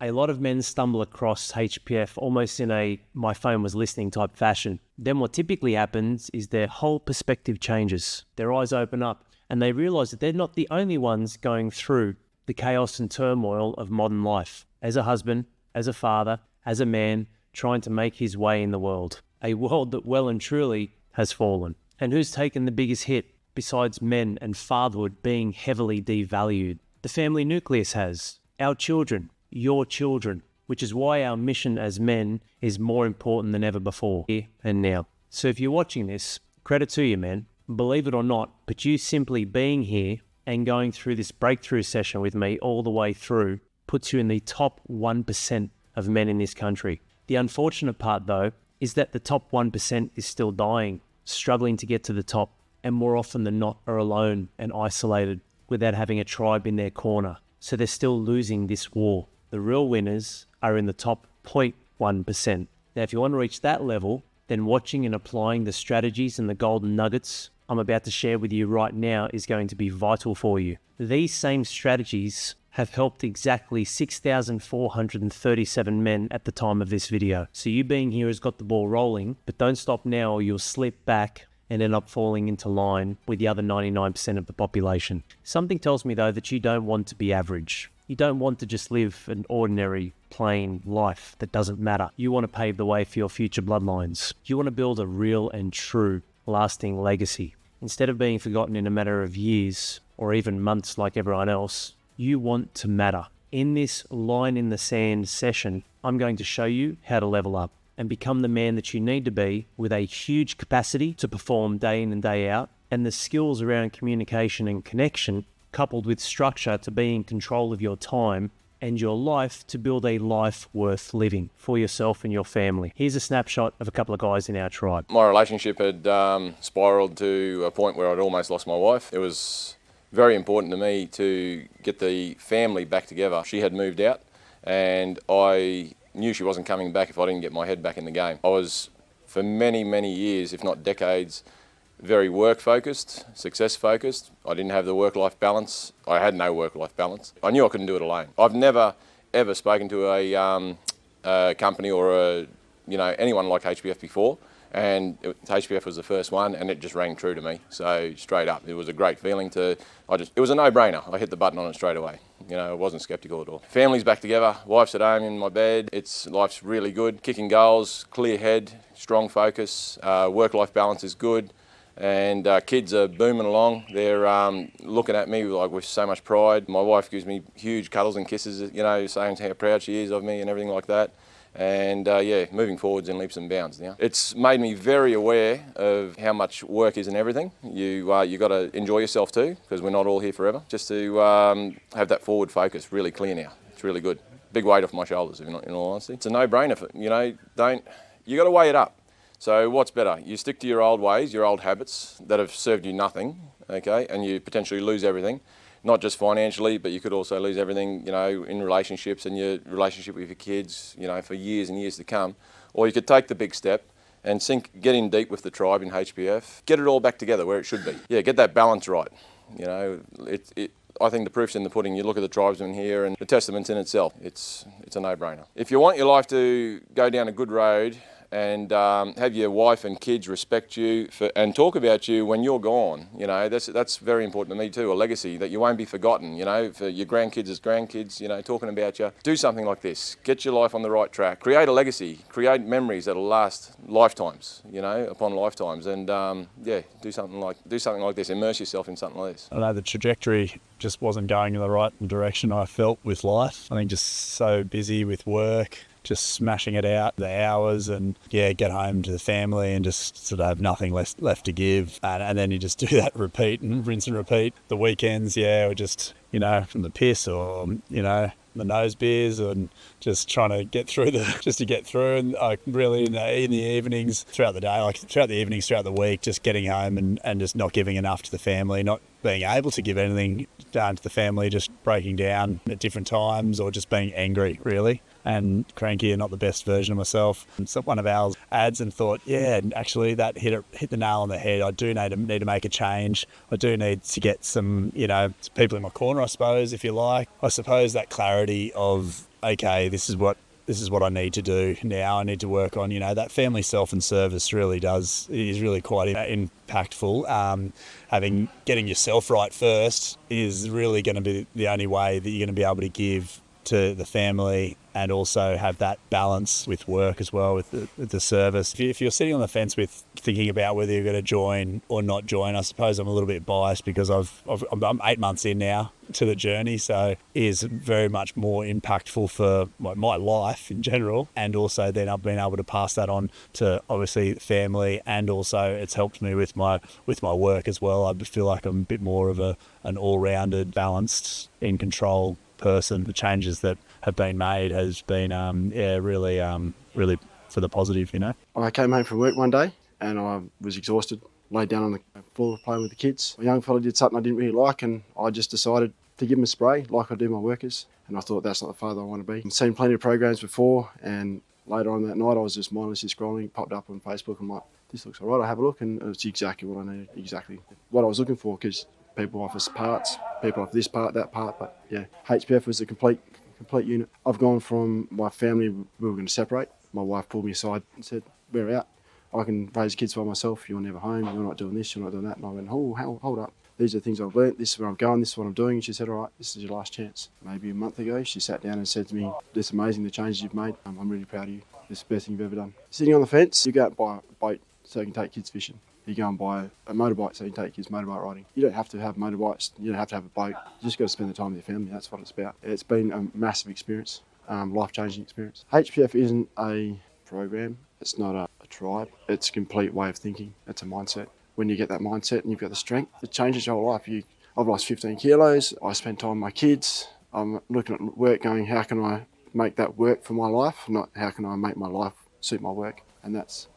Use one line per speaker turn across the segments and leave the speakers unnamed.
A lot of men stumble across HPF almost in a my phone was listening type fashion. Then what typically happens is their whole perspective changes. Their eyes open up and they realize that they're not the only ones going through the chaos and turmoil of modern life. As a husband, as a father, as a man, trying to make his way in the world. A world that well and truly has fallen. And who's taken the biggest hit besides men and fatherhood being heavily devalued? The family nucleus has. Our children, your children, which is why our mission as men is more important than ever before, here and now. So if you're watching this, credit to you, man. Believe it or not, but you simply being here and going through this breakthrough session with me all the way through puts you in the top 1% of men in this country. The unfortunate part, though, is that the top 1% is still dying, struggling to get to the top, and more often than not are alone and isolated without having a tribe in their corner. So they're still losing this war. The real winners are in the top 0.1%. Now, if you want to reach that level, then watching and applying the strategies and the golden nuggets I'm about to share with you right now is going to be vital for you. These same strategies have helped exactly 6,437 men at the time of this video. So you being here has got the ball rolling, but don't stop now or you'll slip back and end up falling into line with the other 99% of the population. Something tells me though that you don't want to be average. You don't want to just live an ordinary, plain life that doesn't matter. You want to pave the way for your future bloodlines. You want to build a real and true, lasting legacy. Instead of being forgotten in a matter of years or even months like everyone else, you want to matter. In this line in the sand session, I'm going to show you how to level up and become the man that you need to be with a huge capacity to perform day in and day out and the skills around communication and connection coupled with structure to be in control of your time and your life to build a life worth living for yourself and your family. Here's a snapshot of a couple of guys in our tribe.
My relationship had spiraled to a point where I'd almost lost my wife. It was very important to me to get the family back together. She had moved out and I knew she wasn't coming back if I didn't get my head back in the game. I was, for many, many years, if not decades, very work-focused, success-focused. I didn't have the work-life balance. I had no work-life balance. I knew I couldn't do it alone. I've never, ever spoken to a company or anyone like HPF before, and HPF was the first one, and it just rang true to me. So straight up, it was a great feeling it was a no-brainer. I hit the button on it straight away. I wasn't skeptical at all. Family's back together, wife's at home in my bed. Life's really good, kicking goals, clear head, strong focus, work-life balance is good. And kids are booming along. They're looking at me like with so much pride. My wife gives me huge cuddles and kisses, saying how proud she is of me and everything like that. And moving forwards in leaps and bounds now. It's made me very aware of how much work is in everything. You got to enjoy yourself too, because we're not all here forever. Just to have that forward focus really clear now. It's really good. Big weight off my shoulders, in all honesty. It's a no-brainer. You got to weigh it up. So what's better? You stick to your old ways, your old habits that have served you nothing, okay, and you potentially lose everything, not just financially, but you could also lose everything, in relationships and your relationship with your kids, for years and years to come. Or you could take the big step and get in deep with the tribe in HPF, get it all back together where it should be. Yeah, get that balance right. I think the proof's in the pudding. You look at the tribesmen here and the testament's in itself. It's a no-brainer. If you want your life to go down a good road, and have your wife and kids respect you and talk about you when you're gone. That's very important to me too, a legacy that you won't be forgotten, for your grandkids as grandkids, talking about you. Do something like this. Get your life on the right track. Create a legacy. Create memories that'll last lifetimes, upon lifetimes. And do something like this. Immerse yourself in something like this.
I know the trajectory just wasn't going in the right direction I felt with life. I think just so busy with work, just smashing it out, the hours, and get home to the family and just sort of have nothing left to give. And then you just do that repeat and rinse and repeat. The weekends, or just, from the piss or, the nose beers and just trying to get through and really in the evenings throughout the day, throughout the week, just getting home and just not giving enough to the family, not being able to give anything down to the family, just breaking down at different times or just being angry really and cranky and not the best version of myself. And so one of our ads and thought, actually that hit the nail on the head. I do need to make a change. I do need to get some, people in my corner, I suppose, if you like. I suppose that clarity of okay, this is what I need to do now. I need to work on, that family self and service is really quite impactful. Getting yourself right first is really going to be the only way that you're going to be able to give to the family and also have that balance with work as well, with the service. If you're sitting on the fence with thinking about whether you're going to join or not join, I suppose I'm a little bit biased because I'm 8 months in now to the journey, so it is very much more impactful for my life in general, and also then I've been able to pass that on to obviously family, and also it's helped me with my work as well. I feel like I'm a bit more of an all-rounded, balanced, in control person. The changes that have been made has been really for the positive.
I came home from work one day and I was exhausted, laid down on the floor playing with the kids. A young fella did something I didn't really like, and I just decided to give him a spray like I do my workers, and I thought that's not the father I want to be. I've seen plenty of programs before, and later on that night I was just mindlessly scrolling, popped up on Facebook, and I'm like, this looks alright, I'll have a look, and it's exactly what I needed, exactly what I was looking for, because people offer parts, people offer this part, that part, but yeah, HPF was a complete unit. I've gone from my family, we were going to separate. My wife pulled me aside and said, we're out. I can raise kids by myself. You're never home. You're not doing this. You're not doing that. And I went, hold up. These are the things I've learnt. This is where I'm going. This is what I'm doing. And she said, all right, this is your last chance. Maybe a month ago, she sat down and said to me, it's amazing the changes you've made. I'm really proud of you. This is the best thing you've ever done. Sitting on the fence, you go out and buy a boat so you can take kids fishing. You go and buy a motorbike so you can take kids motorbike riding. You don't have to have motorbikes. You don't have to have a boat. You just got to spend the time with your family. That's what it's about. It's been a massive experience, life-changing experience. HPF isn't a program. It's not a tribe. It's a complete way of thinking. It's a mindset. When you get that mindset and you've got the strength, it changes your whole life. I've lost 15 kilos. I spend time with my kids. I'm looking at work going, how can I make that work for my life? Not how can I make my life suit my work? And that's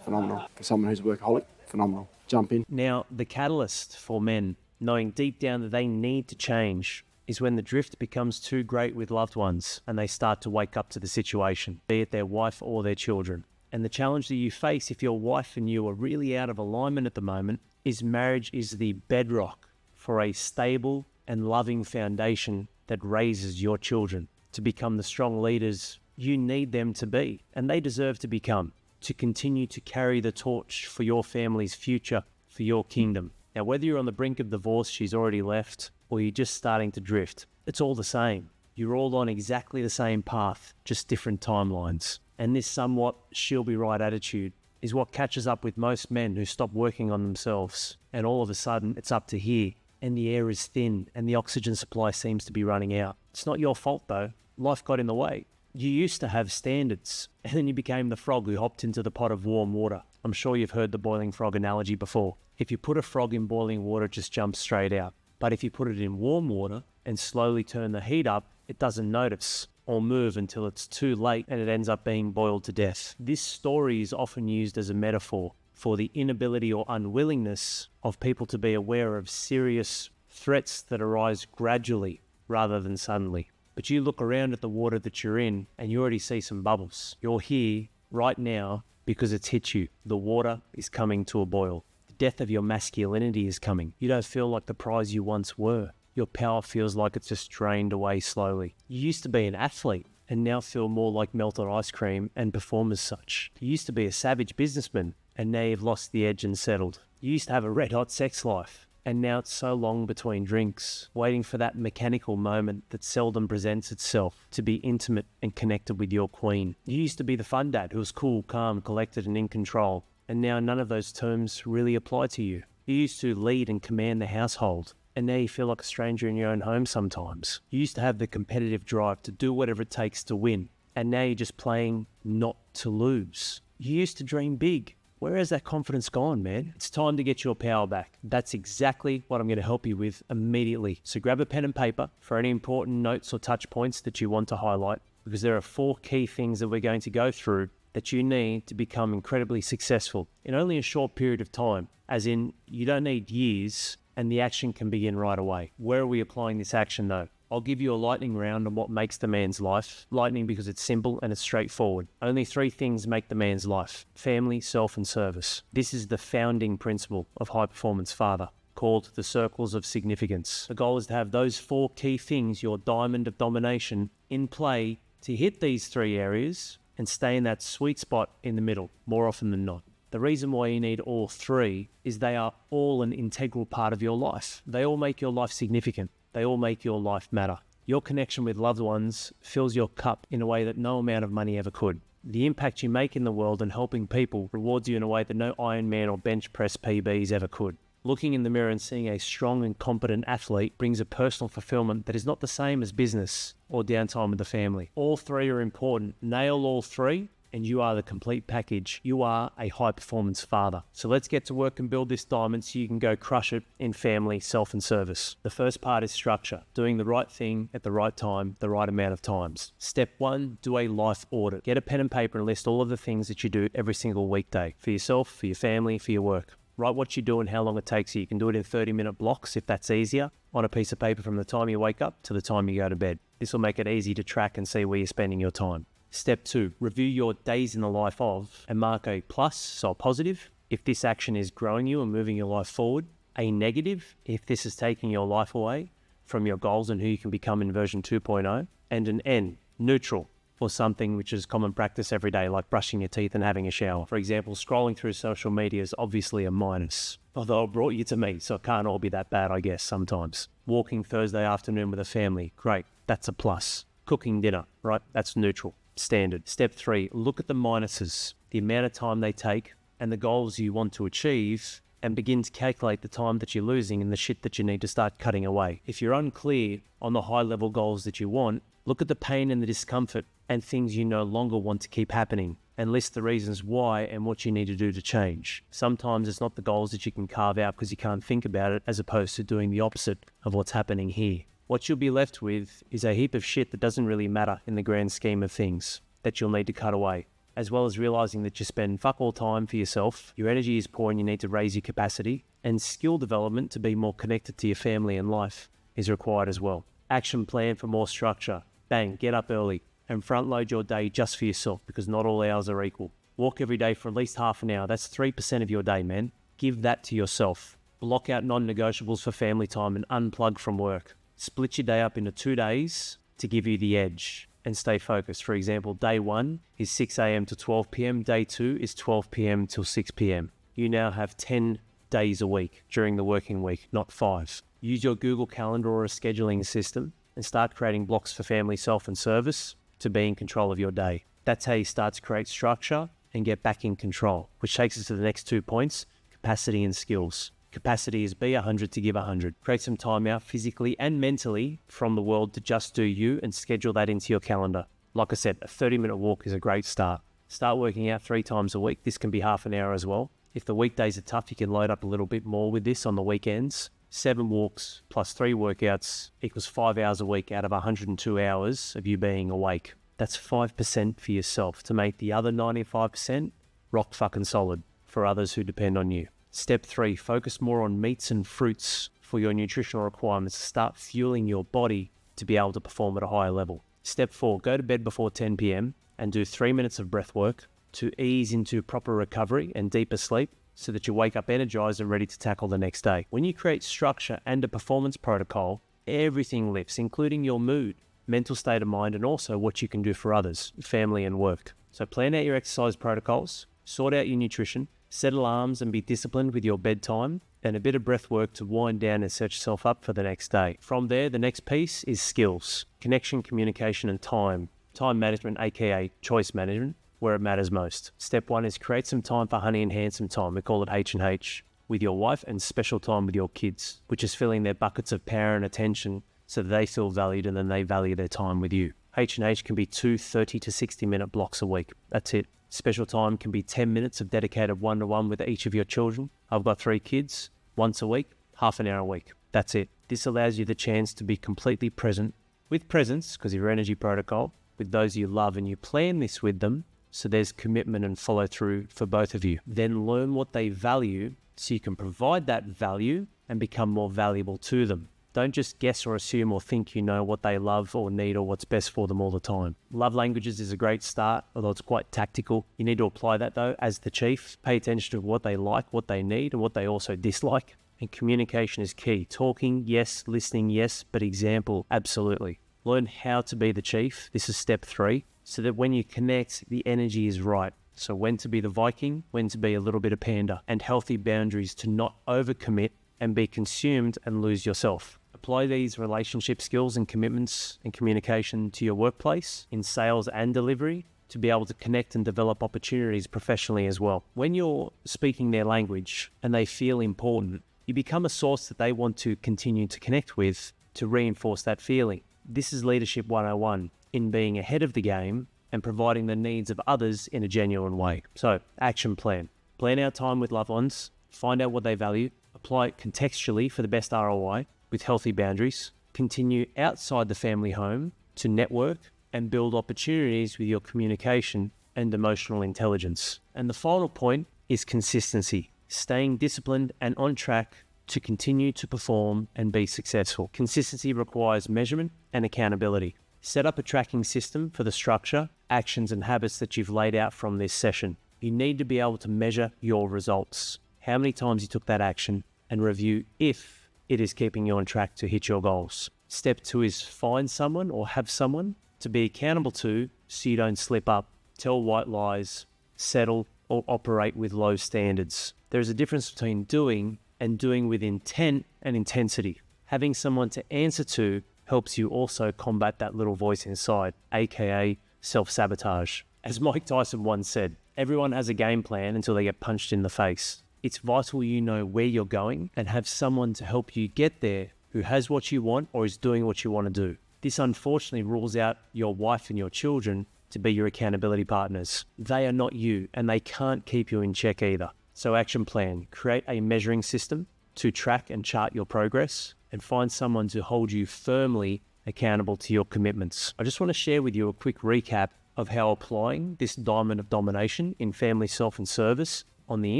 phenomenal. For someone who's a workaholic, phenomenal. Jump in.
Now, the catalyst for men, knowing deep down that they need to change, is when the drift becomes too great with loved ones and they start to wake up to the situation, be it their wife or their children. And the challenge that you face if your wife and you are really out of alignment at the moment is marriage is the bedrock for a stable and loving foundation that raises your children to become the strong leaders you need them to be, and they deserve to become, to continue to carry the torch for your family's future, for your kingdom. Now, whether you're on the brink of divorce, she's already left, or you're just starting to drift, it's all the same. You're all on exactly the same path, just different timelines. And this somewhat she'll be right attitude is what catches up with most men who stop working on themselves. And all of a sudden, it's up to here, and the air is thin, and the oxygen supply seems to be running out. It's not your fault though. Life got in the way. You used to have standards, and then you became the frog who hopped into the pot of warm water. I'm sure you've heard the boiling frog analogy before. If you put a frog in boiling water, it just jumps straight out. But if you put it in warm water and slowly turn the heat up, it doesn't notice or move until it's too late and it ends up being boiled to death. This story is often used as a metaphor for the inability or unwillingness of people to be aware of serious threats that arise gradually rather than suddenly. But you look around at the water that you're in and you already see some bubbles. You're here right now because it's hit you. The water is coming to a boil. The death of your masculinity is coming. You don't feel like the prize you once were. Your power feels like it's just drained away slowly. You used to be an athlete and now feel more like melted ice cream and perform as such. You used to be a savage businessman and now you've lost the edge and settled. You used to have a red-hot sex life and now it's so long between drinks, waiting for that mechanical moment that seldom presents itself to be intimate and connected with your queen. You used to be the fun dad who was cool, calm, collected and in control, and now none of those terms really apply to you. You used to lead and command the household, and now you feel like a stranger in your own home sometimes. You used to have the competitive drive to do whatever it takes to win, and now you're just playing not to lose. You used to dream big. Where has that confidence gone, man? It's time to get your power back. That's exactly what I'm going to help you with immediately. So grab a pen and paper for any important notes or touch points that you want to highlight, because there are 4 key things that we're going to go through that you need to become incredibly successful in only a short period of time. As in, you don't need years, and the action can begin right away. Where are we applying this action though? I'll give you a lightning round on what makes the man's life. Lightning because it's simple and it's straightforward. Only 3 things make the man's life: family, self, and service. This is the founding principle of High Performance Father. called the circles of significance. The goal is to have those 4 key things, your diamond of domination, in play to hit these 3 areas and stay in that sweet spot in the middle more often than not. The reason why you need all 3 is they are all an integral part of your life. They all make your life significant. They all make your life matter. Your connection with loved ones fills your cup in a way that no amount of money ever could. The impact you make in the world and helping people rewards you in a way that no Ironman or bench press PBs ever could. Looking in the mirror and seeing a strong and competent athlete brings a personal fulfillment that is not the same as business or downtime with the family. All 3 are important. Nail all 3 and you are the complete package. You are a high performance father. So let's get to work and build this diamond so you can go crush it in family, self and service. The first part is structure. Doing the right thing at the right time, the right amount of times. Step 1, do a life audit. Get a pen and paper and list all of the things that you do every single weekday. For yourself, for your family, for your work. Write what you do and how long it takes you. You can do it in 30-minute blocks if that's easier, on a piece of paper from the time you wake up to the time you go to bed. This will make it easy to track and see where you're spending your time. Step 2, review your days in the life of and mark a plus, so a positive, if this action is growing you and moving your life forward, a negative, if this is taking your life away from your goals and who you can become in version 2.0, and an N, neutral, for something which is common practice every day, like brushing your teeth and having a shower. For example, scrolling through social media is obviously a minus, although it brought you to me, so it can't all be that bad, I guess, sometimes. Walking Thursday afternoon with a family, great, that's a plus. Cooking dinner, right, that's neutral, standard. Step 3, look at the minuses, the amount of time they take and the goals you want to achieve, and begin to calculate the time that you're losing and the shit that you need to start cutting away. If you're unclear on the high level goals that you want, look at the pain and the discomfort and things you no longer want to keep happening, and list the reasons why and what you need to do to change. Sometimes it's not the goals that you can carve out because you can't think about it, as opposed to doing the opposite of what's happening here. What you'll be left with is a heap of shit that doesn't really matter in the grand scheme of things that you'll need to cut away, as well as realizing that you spend fuck all time for yourself, your energy is poor and you need to raise your capacity, and skill development to be more connected to your family and life is required as well. Action plan for more structure. Bang, get up early and front load your day just for yourself, because not all hours are equal. Walk every day for at least half an hour. That's 3% of your day, man. Give that to yourself. Block out non-negotiables for family time and unplug from work. Split your day up into 2 days to give you the edge and stay focused. For example, day 1 is 6 a.m. to 12 p.m. Day 2 is 12 p.m. till 6 p.m. You now have 10 days a week during the working week, not 5. Use your Google Calendar or a scheduling system and start creating blocks for family, self and service to be in control of your day. That's how you start to create structure and get back in control, which takes us to the next 2 points, capacity and skills. Capacity is be 100 to give 100. Create some time out physically and mentally from the world to just do you, and schedule that into your calendar. Like I said, a 30-minute walk is a great start. Start working out 3 times a week. This can be half an hour as well. If the weekdays are tough, you can load up a little bit more with this on the weekends. 7 walks plus 3 workouts equals 5 hours a week out of 102 hours of you being awake. That's 5% for yourself to make the other 95% rock fucking solid for others who depend on you. Step 3, focus more on meats and fruits for your nutritional requirements. Start fueling your body to be able to perform at a higher level. Step 4, go to bed before 10 p.m. and do 3 minutes of breath work to ease into proper recovery and deeper sleep, so that you wake up energized and ready to tackle the next day. When you create structure and a performance protocol, everything lifts, including your mood, mental state of mind, and also what you can do for others, family and work. So plan out your exercise protocols, sort out your nutrition, set alarms and be disciplined with your bedtime, and a bit of breath work to wind down and set yourself up for the next day. From there, the next piece is skills, connection, communication, and time. Time management, aka choice management, where it matters most. Step 1 is create some time for honey and handsome time. We call it H&H, with your wife, and special time with your kids, which is filling their buckets of power and attention so that they feel valued and then they value their time with you. H&H can be 2 30 to 60 minute blocks a week. That's it. Special time can be 10 minutes of dedicated one-to-one with each of your children. I've got 3 kids, once a week, half an hour a week. That's it. This allows you the chance to be completely present with presence, because of your energy protocol, with those you love, and you plan this with them, so there's commitment and follow through for both of you. Then learn what they value so you can provide that value and become more valuable to them. Don't just guess or assume or think you know what they love or need or what's best for them all the time. Love languages is a great start, although it's quite tactical. You need to apply that though as the chief. Pay attention to what they like, what they need, and what they also dislike, And communication is key. Talking, yes. Listening, yes. But example, absolutely. Learn how to be the chief. This is step 3. So that when you connect, the energy is right. So when to be the Viking, when to be a little bit of panda, and healthy boundaries to not overcommit and be consumed and lose yourself. Apply these relationship skills and commitments and communication to your workplace, in sales and delivery, to be able to connect and develop opportunities professionally as well. When you're speaking their language and they feel important, you become a source that they want to continue to connect with to reinforce that feeling. This is Leadership 101 in being ahead of the game and providing the needs of others in a genuine way. So, action plan. Plan out time with loved ones, find out what they value, apply it contextually for the best ROI with healthy boundaries, continue outside the family home to network and build opportunities with your communication and emotional intelligence. And the final point is consistency, staying disciplined and on track to continue to perform and be successful. Consistency requires measurement and accountability. Set up a tracking system for the structure, actions and habits that you've laid out from this session. You need to be able to measure your results, how many times you took that action, and review if it is keeping you on track to hit your goals. Step 2 is find someone or have someone to be accountable to so you don't slip up, tell white lies, settle, or operate with low standards. There is a difference between doing and doing with intent and intensity. Having someone to answer to helps you also combat that little voice inside, aka self-sabotage. As Mike Tyson once said, everyone has a game plan until they get punched in the face. It's vital you know where you're going and have someone to help you get there who has what you want or is doing what you want to do. This unfortunately rules out your wife and your children to be your accountability partners. They are not you and they can't keep you in check either. So action plan, create a measuring system to track and chart your progress and find someone to hold you firmly accountable to your commitments. I just want to share with you a quick recap of how applying this diamond of domination in family, self and service on the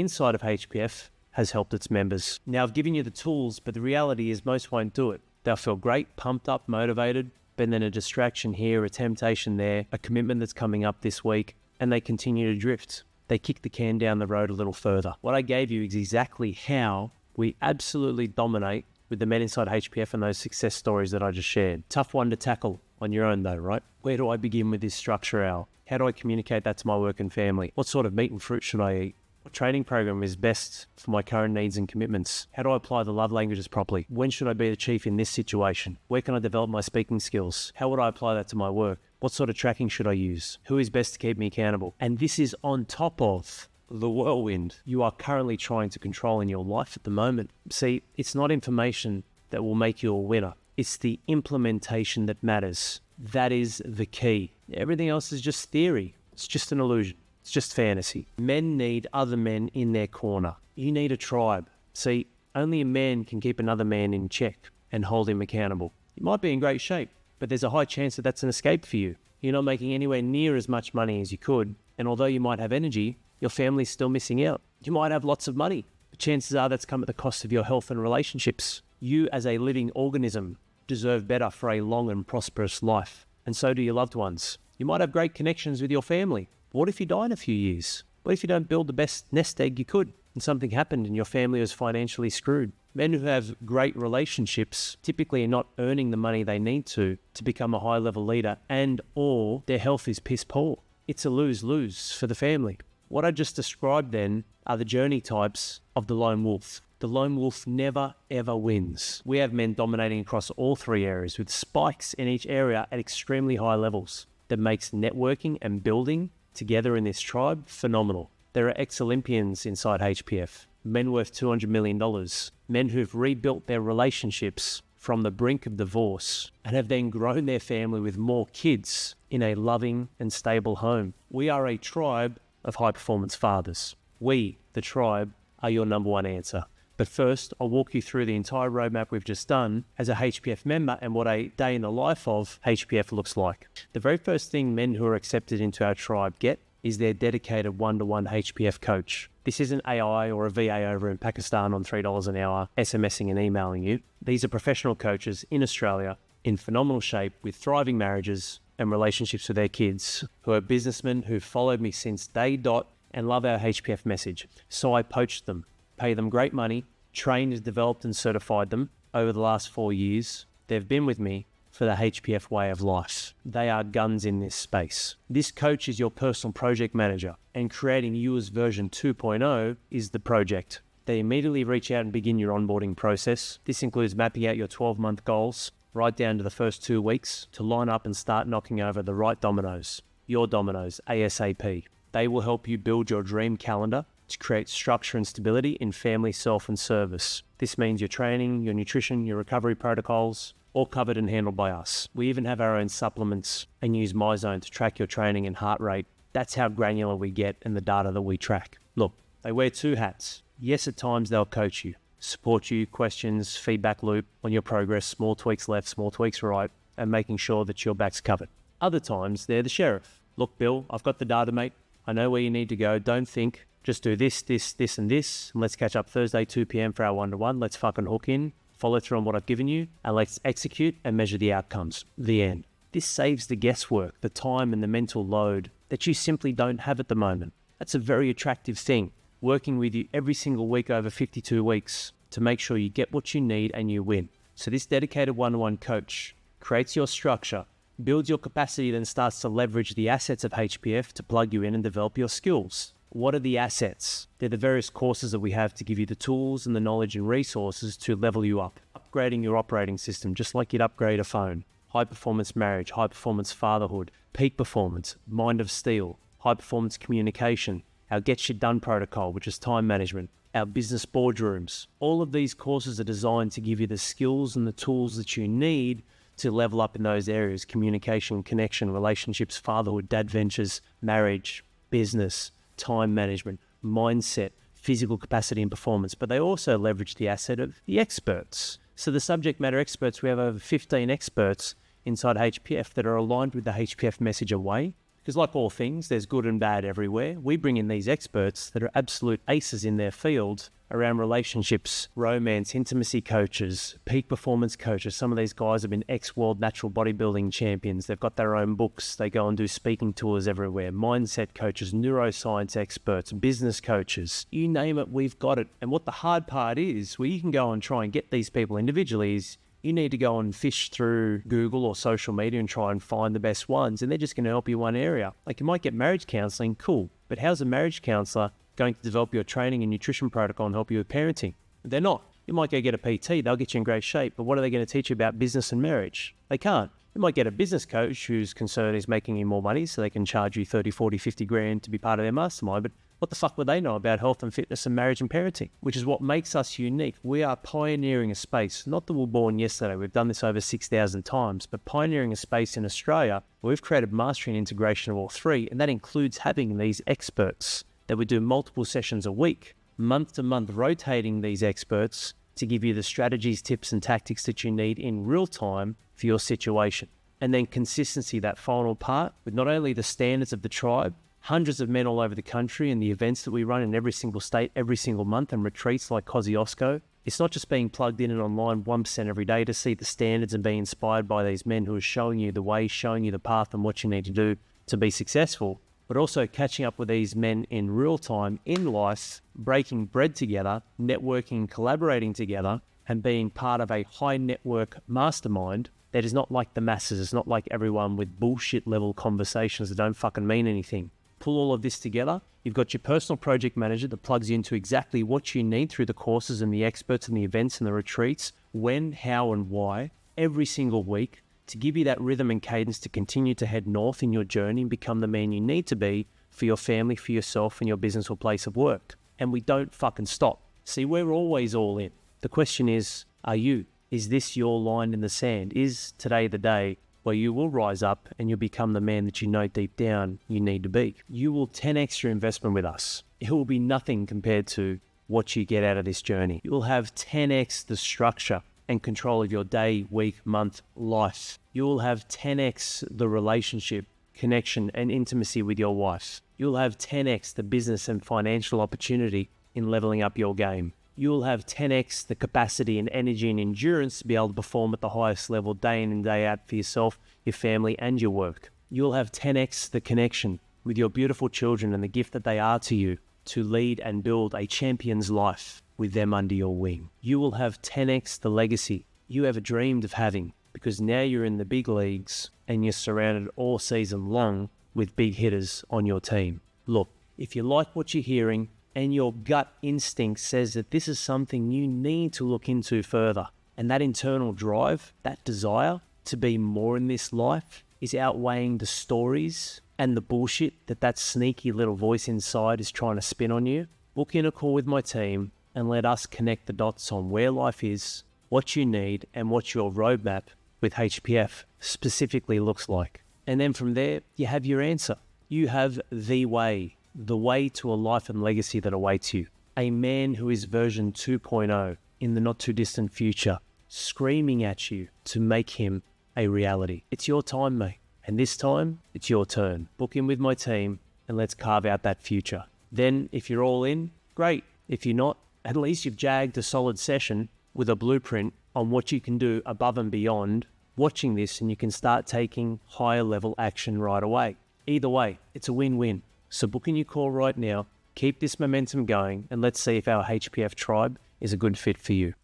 inside of HPF has helped its members. Now I've given you the tools, but the reality is most won't do it. They'll feel great, pumped up, motivated, but then a distraction here, a temptation there, a commitment that's coming up this week, and they continue to drift. They kick the can down the road a little further. What I gave you is exactly how we absolutely dominate with the men inside HPF and those success stories that I just shared. Tough one to tackle on your own though, right? Where do I begin with this structure, Al? How do I communicate that to my work and family? What sort of meat and fruit should I eat? What training program is best for my current needs and commitments? How do I apply the love languages properly? When should I be the chief in this situation? Where can I develop my speaking skills? How would I apply that to my work? What sort of tracking should I use? Who is best to keep me accountable? And this is on top of the whirlwind you are currently trying to control in your life at the moment. See, it's not information that will make you a winner. It's the implementation that matters. That is the key. Everything else is just theory. It's just an illusion. It's just fantasy. Men need other men in their corner. You need a tribe. See, only a man can keep another man in check and hold him accountable. You might be in great shape, but there's a high chance that that's an escape for you. You're not making anywhere near as much money as you could, and although you might have energy, your family's still missing out. You might have lots of money, but chances are that's come at the cost of your health and relationships. You as a living organism deserve better for a long and prosperous life, and so do your loved ones. You might have great connections with your family. What if you die in a few years? What if you don't build the best nest egg you could and something happened and your family was financially screwed? Men who have great relationships typically are not earning the money they need to become a high-level leader, and or their health is piss poor. It's a lose-lose for the family. What I just described then are the journey types of the lone wolf. The lone wolf never ever wins. We have men dominating across all 3 areas with spikes in each area at extremely high levels that makes networking and building together in this tribe phenomenal. There are ex-Olympians inside HPF, men worth $200 million, men who've rebuilt their relationships from the brink of divorce and have then grown their family with more kids in a loving and stable home. We are a tribe of high-performance fathers. We, the tribe, are your number one answer. But first, I'll walk you through the entire roadmap we've just done as a HPF member and what a day in the life of HPF looks like. The very first thing men who are accepted into our tribe get is their dedicated one-to-one HPF coach. This isn't AI or a VA over in Pakistan on $3 an hour SMSing and emailing you. These are professional coaches in Australia in phenomenal shape with thriving marriages and relationships with their kids, who are businessmen who've followed me since day dot and love our HPF message. So I poached them, pay them great money, trained, developed and certified them over the last 4 years. They've been with me for the HPF way of life. They are guns in this space. This coach is your personal project manager, and creating you as version 2.0 is the project. They immediately reach out and begin your onboarding process. This includes mapping out your 12-month goals, right down to the first 2 weeks, to line up and start knocking over the right dominoes, your dominoes, ASAP. They will help you build your dream calendar to create structure and stability in family, self, and service. This means your training, your nutrition, your recovery protocols, all covered and handled by us. We even have our own supplements and use MyZone to track your training and heart rate. That's how granular we get in the data that we track. Look, they wear 2 hats. Yes, at times they'll coach you, support you, questions, feedback loop on your progress, small tweaks left, small tweaks right, and making sure that your back's covered. Other times, they're the sheriff. Look, Bill, I've got the data, mate. I know where you need to go. Don't think. Just do this, this, this, and this. And let's catch up Thursday, 2 p.m. for our one-to-one. Let's fucking hook in, follow through on what I've given you, and let's execute and measure the outcomes. The end. This saves the guesswork, the time, and the mental load that you simply don't have at the moment. That's a very attractive thing. Working with you every single week over 52 weeks to make sure you get what you need and you win. So this dedicated one-to-one coach creates your structure, builds your capacity, then starts to leverage the assets of HPF to plug you in and develop your skills. What are the assets? They're the various courses that we have to give you the tools and the knowledge and resources to level you up. Upgrading your operating system, just like you'd upgrade a phone. High performance marriage, high performance fatherhood, peak performance, mind of steel, high performance communication, our Get Shit Done protocol, which is time management, our business boardrooms. All of these courses are designed to give you the skills and the tools that you need to level up in those areas: communication, connection, relationships, fatherhood, dad ventures, marriage, business, time management, mindset, physical capacity and performance. But they also leverage the asset of the experts. So the subject matter experts, we have over 15 experts inside HPF that are aligned with the HPF message away. Because like all things, there's good and bad everywhere. We bring in these experts that are absolute aces in their field around relationships, romance, intimacy coaches, peak performance coaches. Some of these guys have been ex-world natural bodybuilding champions. They've got their own books. They go and do speaking tours everywhere. Mindset coaches, neuroscience experts, business coaches. You name it, we've got it. And what the hard part is, where you can go and try and get these people individually, is you need to go and fish through Google or social media and try and find the best ones, and they're just going to help you one area. Like, you might get marriage counseling, cool, but how's a marriage counselor going to develop your training and nutrition protocol and help you with parenting? They're not. You might go get a PT, they'll get you in great shape, but what are they going to teach you about business and marriage? They can't. You might get a business coach whose concern is making you more money so they can charge you 30, 40, 50 grand to be part of their mastermind, but what the fuck would they know about health and fitness and marriage and parenting? Which is what makes us unique. We are pioneering a space. Not that we were born yesterday. We've done this over 6,000 times, but pioneering a space in Australia where we've created mastery and integration of all three, and that includes having these experts that we do multiple sessions a week, month to month, rotating these experts to give you the strategies, tips, and tactics that you need in real time for your situation. And then consistency, that final part, with not only the standards of the tribe, hundreds of men all over the country, and the events that we run in every single state, every single month, and retreats like Kosciuszko. It's not just being plugged in and online 1% every day to see the standards and be inspired by these men who are showing you the way, showing you the path and what you need to do to be successful, but also catching up with these men in real time, in life, breaking bread together, networking, collaborating together, and being part of a high network mastermind that is not like the masses. It's not like everyone with bullshit level conversations that don't fucking mean anything. Pull all of this together. You've got your personal project manager that plugs you into exactly what you need through the courses and the experts and the events and the retreats, when, how, and why, every single week, to give you that rhythm and cadence to continue to head north in your journey and become the man you need to be for your family, for yourself, and your business or place of work. And we don't fucking stop. See, we're always all in. The question is, are you? Is this your line in the sand? Is today the day where you will rise up and you'll become the man that you know deep down you need to be? You will 10x your investment with us. It will be nothing compared to what you get out of this journey. You will have 10x the structure and control of your day, week, month, life. You will have 10x the relationship, connection, and intimacy with your wife. You'll have 10x the business and financial opportunity in leveling up your game. You'll have 10x the capacity and energy and endurance to be able to perform at the highest level day in and day out for yourself, your family, and your work. You'll have 10x the connection with your beautiful children and the gift that they are to you to lead and build a champion's life with them under your wing. You will have 10x the legacy you ever dreamed of having, because now you're in the big leagues and you're surrounded all season long with big hitters on your team. Look, if you like what you're hearing and your gut instinct says that this is something you need to look into further, and that internal drive, that desire to be more in this life is outweighing the stories and the bullshit that sneaky little voice inside is trying to spin on you, book in a call with my team and let us connect the dots on where life is, what you need, and what your roadmap with HPF specifically looks like. And then from there, you have your answer. You have the way to a life and legacy that awaits you. A man who is version 2.0 in the not too distant future, screaming at you to make him a reality. It's your time, mate. And this time, it's your turn. Book in with my team and let's carve out that future. Then, if you're all in, great. If you're not, at least you've jagged a solid session with a blueprint on what you can do above and beyond watching this, and you can start taking higher level action right away. Either way, it's a win-win. So book in your call right now, keep this momentum going, and let's see if our HPF tribe is a good fit for you.